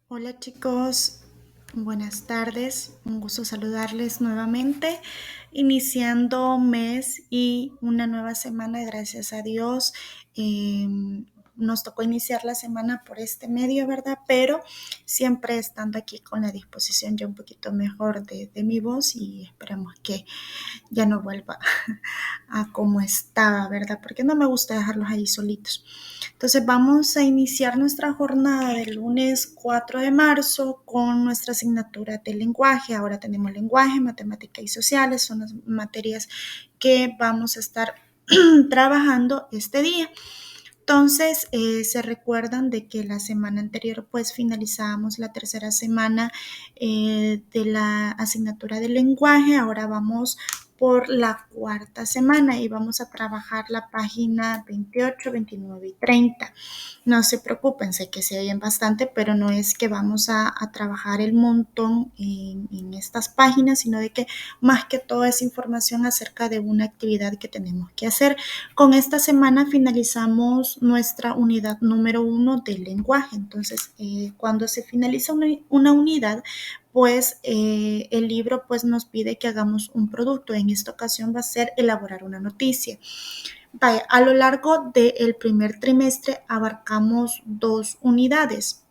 Hola chicos, buenas tardes, un gusto saludarles nuevamente, iniciando mes y una nueva semana, gracias a Dios. Nos tocó iniciar la semana por este medio, ¿verdad? Pero siempre estando aquí con la disposición ya un poquito mejor de mi voz y esperamos que ya no vuelva a como estaba, ¿verdad? Porque no me gusta dejarlos ahí solitos. Entonces vamos a iniciar nuestra jornada del lunes 4 de marzo con nuestra asignatura de lenguaje. Ahora tenemos lenguaje, matemática y sociales, son las materias que vamos a estar trabajando este día. Entonces, se recuerdan de que la semana anterior pues finalizábamos la tercera semana de la asignatura de lenguaje. Ahora vamos por la cuarta semana y vamos a trabajar la página 28, 29 y 30. No se preocupen, sé que se oyen bastante, pero no es que vamos a trabajar el montón en estas páginas, sino de que más que todo es información acerca de una actividad que tenemos que hacer. Con esta semana finalizamos nuestra unidad número 1 del lenguaje. Entonces, cuando se finaliza una unidad, pues el libro pues nos pide que hagamos un producto. En esta ocasión va a ser elaborar una noticia. Vaya, a lo largo del primer trimestre abarcamos 2 unidades,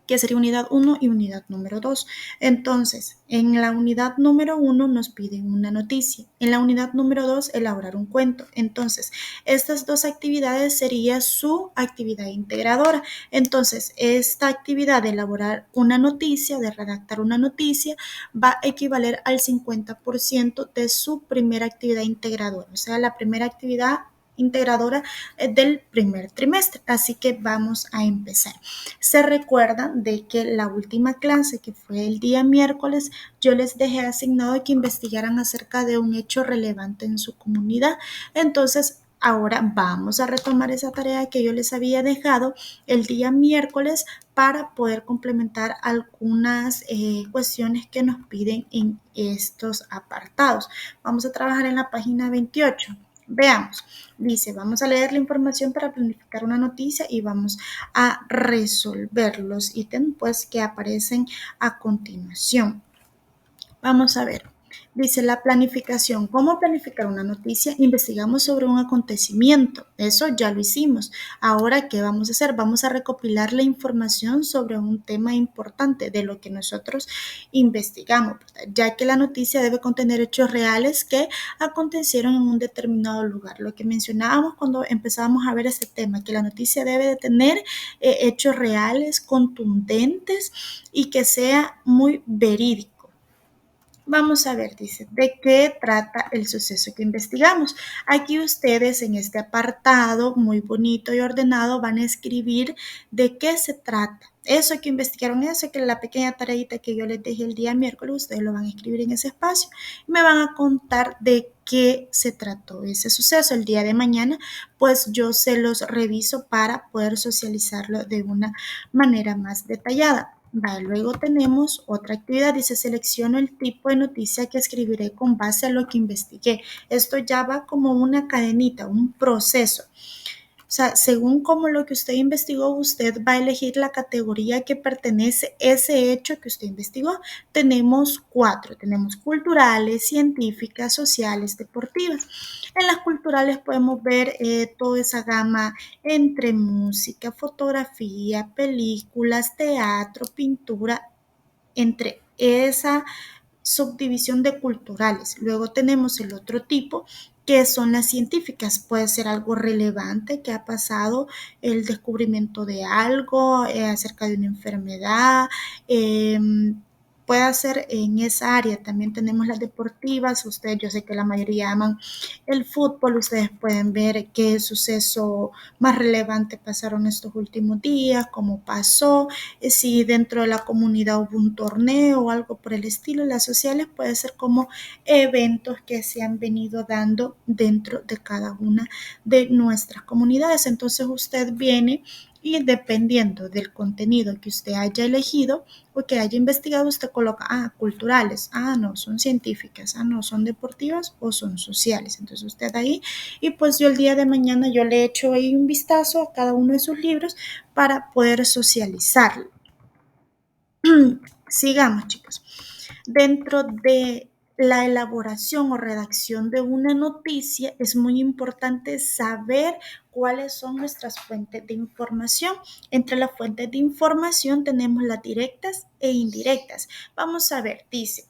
que sería unidad 1 y unidad número 2. Entonces, en la unidad número 1 nos piden una noticia, en la unidad número 2 elaborar un cuento. Entonces, estas dos actividades sería su actividad integradora. Entonces, esta actividad de elaborar una noticia, de redactar una noticia, va a equivaler al 50% de su primera actividad integradora, o sea, la primera actividad integradora del primer trimestre. Así que vamos a empezar. Se recuerdan de que la última clase, que fue el día miércoles, yo les dejé asignado que investigaran acerca de un hecho relevante en su comunidad. Entonces, ahora vamos a retomar esa tarea que yo les había dejado el día miércoles para poder complementar algunas cuestiones que nos piden en estos apartados. Vamos a trabajar en la página 28. Veamos, dice, vamos a leer la información para planificar una noticia y vamos a resolver los ítems pues, que aparecen a continuación. Vamos a ver. Dice la planificación. ¿Cómo planificar una noticia? Investigamos sobre un acontecimiento. Eso ya lo hicimos. Ahora, ¿qué vamos a hacer? Vamos a recopilar la información sobre un tema importante de lo que nosotros investigamos, ¿verdad? Ya que la noticia debe contener hechos reales que acontecieron en un determinado lugar. Lo que mencionábamos cuando empezábamos a ver este tema, que la noticia debe de tener hechos reales, contundentes y que sea muy verídico. Vamos a ver, dice, ¿de qué trata el suceso que investigamos? Aquí ustedes en este apartado muy bonito y ordenado van a escribir de qué se trata. Eso que investigaron, eso que la pequeña tareita que yo les dejé el día miércoles, ustedes lo van a escribir en ese espacio y me van a contar de qué se trató ese suceso. El día de mañana, pues yo se los reviso para poder socializarlo de una manera más detallada. Vale, luego tenemos otra actividad, dice selecciono el tipo de noticia que escribiré con base a lo que investigué. Esto ya va como una cadenita, un proceso. O sea, según como lo que usted investigó, usted va a elegir la categoría que pertenece a ese hecho que usted investigó. Tenemos 4, tenemos culturales, científicas, sociales, deportivas. En las culturales podemos ver toda esa gama entre música, fotografía, películas, teatro, pintura, entre esa subdivisión de culturales. Luego tenemos el otro tipo que son las científicas. Puede ser algo relevante que ha pasado, el descubrimiento de algo acerca de una enfermedad, eh, puede ser en esa área. También tenemos las deportivas. Ustedes, yo sé que la mayoría aman el fútbol. Ustedes pueden ver qué suceso más relevante pasaron estos últimos días, cómo pasó, si dentro de la comunidad hubo un torneo o algo por el estilo. Las sociales puede ser como eventos que se han venido dando dentro de cada una de nuestras comunidades. Entonces usted viene y dependiendo del contenido que usted haya elegido o que haya investigado, usted coloca, culturales, no, son científicas, no, son deportivas o son sociales. Entonces usted ahí, y pues yo el día de mañana yo le echo ahí un vistazo a cada uno de sus libros para poder socializarlo. Sigamos, chicos. Dentro de la elaboración o redacción de una noticia, es muy importante saber cuáles son nuestras fuentes de información. Entre las fuentes de información tenemos las directas e indirectas. Vamos a ver, dice,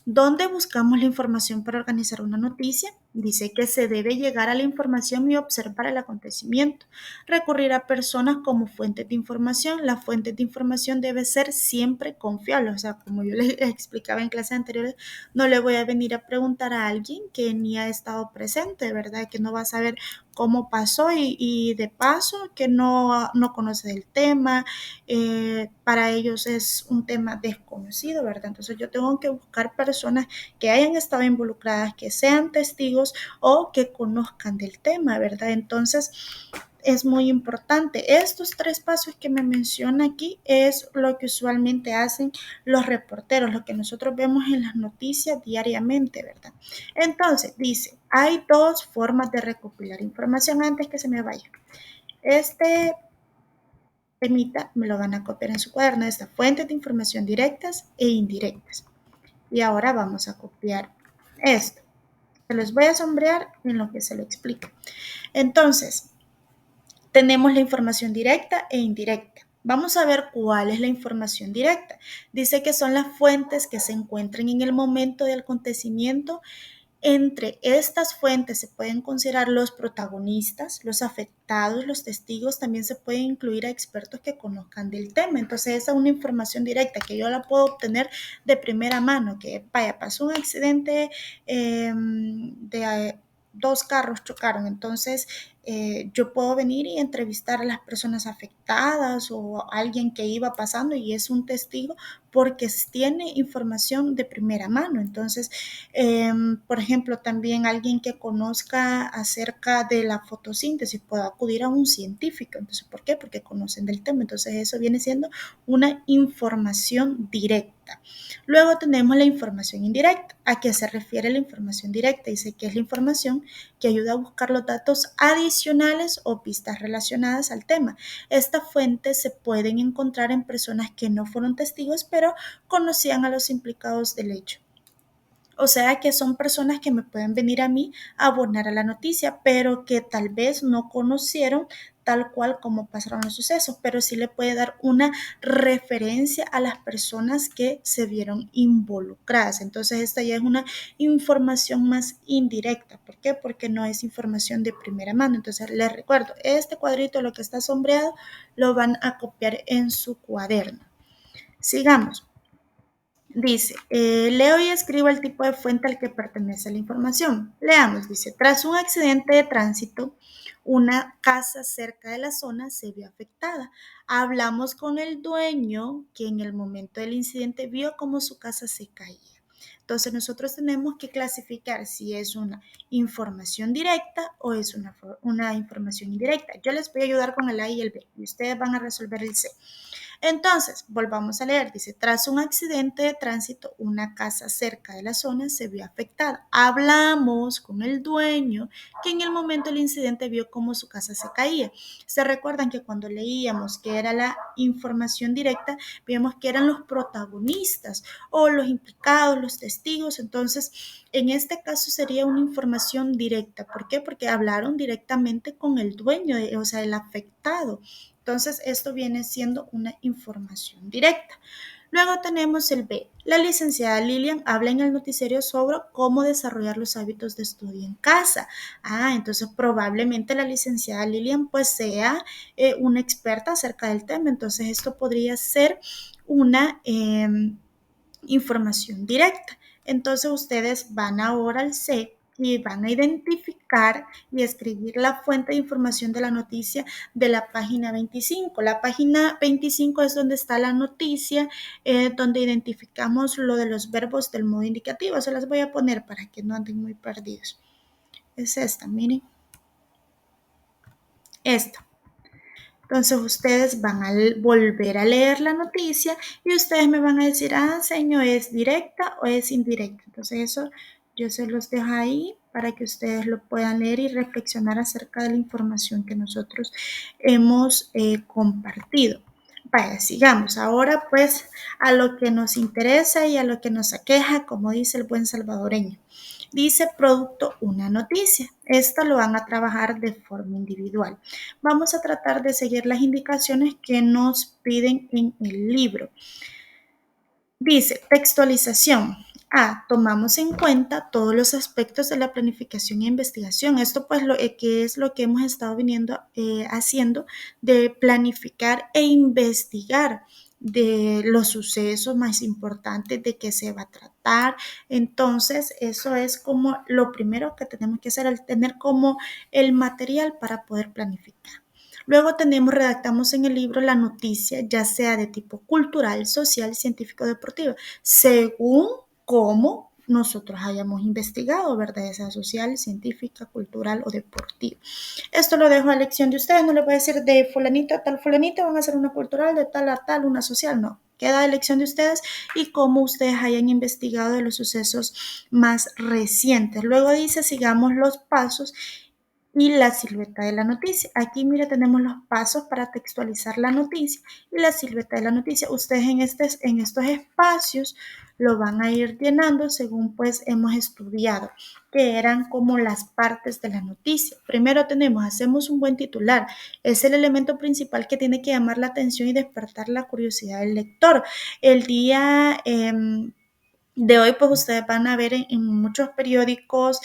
¿dónde buscamos la información para organizar una noticia? Dice que se debe llegar a la información y observar el acontecimiento. Recurrir a personas como fuentes de información. La fuente de información debe ser siempre confiable. O sea, como yo les explicaba en clases anteriores, no le voy a venir a preguntar a alguien que ni ha estado presente, ¿verdad? Que no va a saber cómo pasó y de paso que no conoce el tema, para ellos es un tema desconocido, ¿verdad? Entonces yo tengo que buscar personas que hayan estado involucradas, que sean testigos o que conozcan del tema, ¿verdad? Entonces es muy importante. Estos 3 pasos que me menciona aquí es lo que usualmente hacen los reporteros, lo que nosotros vemos en las noticias diariamente, ¿verdad? Entonces, dice, hay 2 formas de recopilar información antes que se me vaya. Este temita me lo van a copiar en su cuaderno, esta fuentes de información directas e indirectas. Y ahora vamos a copiar esto. Se los voy a sombrear en lo que se lo explica. Entonces, tenemos la información directa e indirecta. Vamos a ver cuál es la información directa. Dice que son las fuentes que se encuentran en el momento del acontecimiento. Entre estas fuentes se pueden considerar los protagonistas, los afectados, los testigos, también se pueden incluir a expertos que conozcan del tema. Entonces esa es una información directa que yo la puedo obtener de primera mano, que vaya, pasó un accidente de 2 carros chocaron, entonces yo puedo venir y entrevistar a las personas afectadas o a alguien que iba pasando y es un testigo porque tiene información de primera mano. Entonces, por ejemplo, también alguien que conozca acerca de la fotosíntesis puede acudir a un científico. Entonces, ¿por qué? Porque conocen del tema. Entonces, eso viene siendo una información directa. Luego tenemos la información indirecta. ¿A qué se refiere la información directa? Dice que es la información que ayuda a buscar los datos adicionales o pistas relacionadas al tema. Estas fuentes se pueden encontrar en personas que no fueron testigos, pero conocían a los implicados del hecho. O sea que son personas que me pueden venir a mí a abonar a la noticia, pero que tal vez no conocieron tal cual como pasaron los sucesos, pero sí le puede dar una referencia a las personas que se vieron involucradas. Entonces esta ya es una información más indirecta. ¿Por qué? Porque no es información de primera mano. Entonces les recuerdo, este cuadrito, lo que está sombreado, lo van a copiar en su cuaderno. Sigamos. Dice, leo y escribo el tipo de fuente al que pertenece la información. Leamos, dice, tras un accidente de tránsito, una casa cerca de la zona se vio afectada. Hablamos con el dueño que en el momento del incidente vio cómo su casa se caía. Entonces nosotros tenemos que clasificar si es una información directa o es una información indirecta. Yo les voy a ayudar con el A y el B y ustedes van a resolver el C. Entonces, volvamos a leer, dice, tras un accidente de tránsito, una casa cerca de la zona se vio afectada. Hablamos con el dueño que en el momento del incidente vio cómo su casa se caía. Se recuerdan que cuando leíamos que era la información directa, vimos que eran los protagonistas o los implicados, los testigos. Entonces, en este caso sería una información directa. ¿Por qué? Porque hablaron directamente con el dueño, o sea, el afectado. Entonces, esto viene siendo una información directa. Luego tenemos el B. La licenciada Lilian habla en el noticiero sobre cómo desarrollar los hábitos de estudio en casa. Entonces probablemente la licenciada Lilian pues sea una experta acerca del tema. Entonces esto podría ser una información directa. Entonces ustedes van ahora al C y van a identificar y escribir la fuente de información de la noticia de la página 25. La página 25 es donde está la noticia, donde identificamos lo de los verbos del modo indicativo. Se las voy a poner para que no anden muy perdidos. Es esta, miren. Esta. Entonces ustedes van a volver a leer la noticia y ustedes me van a decir, señor, ¿es directa o es indirecta? Entonces eso yo se los dejo ahí para que ustedes lo puedan leer y reflexionar acerca de la información que nosotros hemos compartido. Vaya, sigamos. Ahora pues a lo que nos interesa y a lo que nos aqueja, como dice el buen salvadoreño. Dice producto una noticia. Esto lo van a trabajar de forma individual. Vamos a tratar de seguir las indicaciones que nos piden en el libro. Dice, textualización. A. Tomamos en cuenta todos los aspectos de la planificación e investigación. Esto pues que es lo que hemos estado viniendo haciendo de planificar e investigar de los sucesos más importantes, de qué se va a tratar. Entonces, eso es como lo primero que tenemos que hacer, el tener como el material para poder planificar. Luego redactamos en el libro la noticia, ya sea de tipo cultural, social, científico, deportivo, según cómo nosotros hayamos investigado, ¿verdad? Ya sea social, científica, cultural o deportiva. Esto lo dejo a elección de ustedes, no les voy a decir de fulanito a tal fulanito, van a hacer una cultural, de tal a tal, una social, no. Queda a elección de ustedes y cómo ustedes hayan investigado de los sucesos más recientes. Luego dice, sigamos los pasos y la silueta de la noticia. Aquí, mira, tenemos los pasos para textualizar la noticia y la silueta de la noticia. Ustedes en estos espacios lo van a ir llenando según pues hemos estudiado, que eran como las partes de la noticia. Primero hacemos un buen titular. Es el elemento principal que tiene que llamar la atención y despertar la curiosidad del lector. El día de hoy, pues ustedes van a ver en muchos periódicos,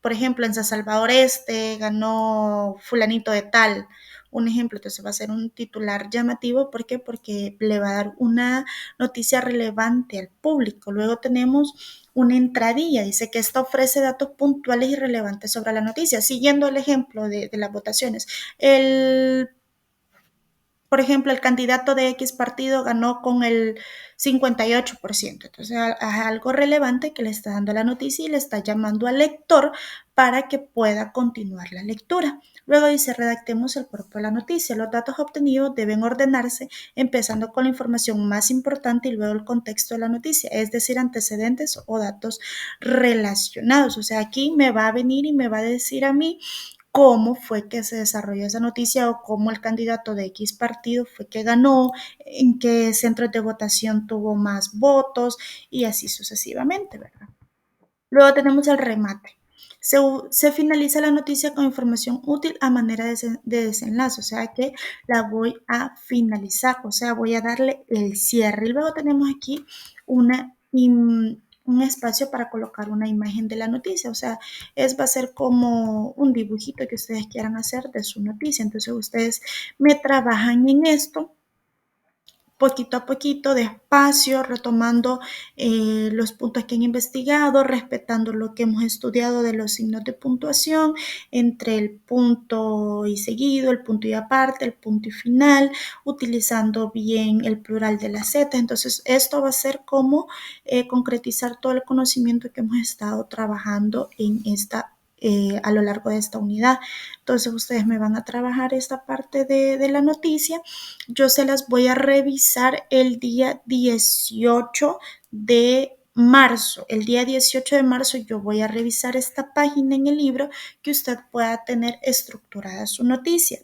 por ejemplo, en San Salvador Este ganó fulanito de tal, un ejemplo, entonces va a ser un titular llamativo, ¿por qué? Porque le va a dar una noticia relevante al público. Luego tenemos una entradilla, dice que esta ofrece datos puntuales y relevantes sobre la noticia, siguiendo el ejemplo de las votaciones. Por ejemplo, el candidato de X partido ganó con el 58%. Entonces, es algo relevante que le está dando la noticia y le está llamando al lector para que pueda continuar la lectura. Luego dice, redactemos el cuerpo de la noticia. Los datos obtenidos deben ordenarse empezando con la información más importante y luego el contexto de la noticia, es decir, antecedentes o datos relacionados. O sea, aquí me va a venir y me va a decir a mí cómo fue que se desarrolló esa noticia o cómo el candidato de X partido fue que ganó, en qué centros de votación tuvo más votos y así sucesivamente, ¿verdad? Luego tenemos el remate. Se finaliza la noticia con información útil a manera de desenlace, o sea que la voy a finalizar, o sea, voy a darle el cierre. Y luego tenemos aquí un espacio para colocar una imagen de la noticia, o sea, va a ser como un dibujito que ustedes quieran hacer de su noticia. Entonces ustedes me trabajan en esto poquito a poquito, despacio, retomando los puntos que han investigado, respetando lo que hemos estudiado de los signos de puntuación, entre el punto y seguido, el punto y aparte, el punto y final, utilizando bien el plural de las Z. Entonces, esto va a ser como concretizar todo el conocimiento que hemos estado trabajando en a lo largo de esta unidad. Entonces, ustedes me van a trabajar esta parte de la noticia. Yo se las voy a revisar el día 18 de marzo. El día 18 de marzo yo voy a revisar esta página en el libro que usted pueda tener estructurada su noticia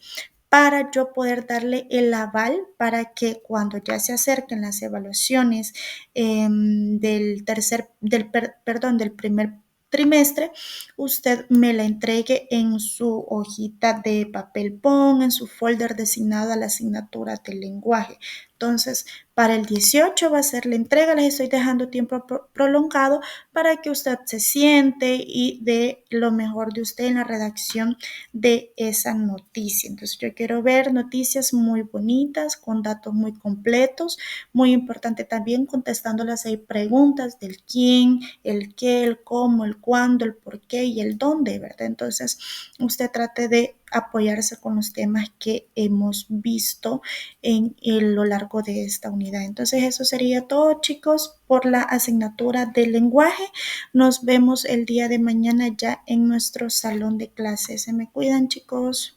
para yo poder darle el aval para que cuando ya se acerquen las evaluaciones del primer trimestre, usted me la entregue en su hojita de papel bond, en su folder designado a la asignatura del lenguaje. Entonces, para el 18 va a ser la entrega, les estoy dejando tiempo prolongado para que usted se siente y dé lo mejor de usted en la redacción de esa noticia. Entonces, yo quiero ver noticias muy bonitas, con datos muy completos, muy importante también contestando las 6 preguntas del quién, el qué, el cómo, el cuándo, el por qué y el dónde, ¿verdad? Entonces, usted trate de apoyarse con los temas que hemos visto en lo largo de esta unidad. Entonces, eso sería todo, chicos, por la asignatura de lenguaje. Nos vemos el día de mañana ya en nuestro salón de clases. Se me cuidan, chicos.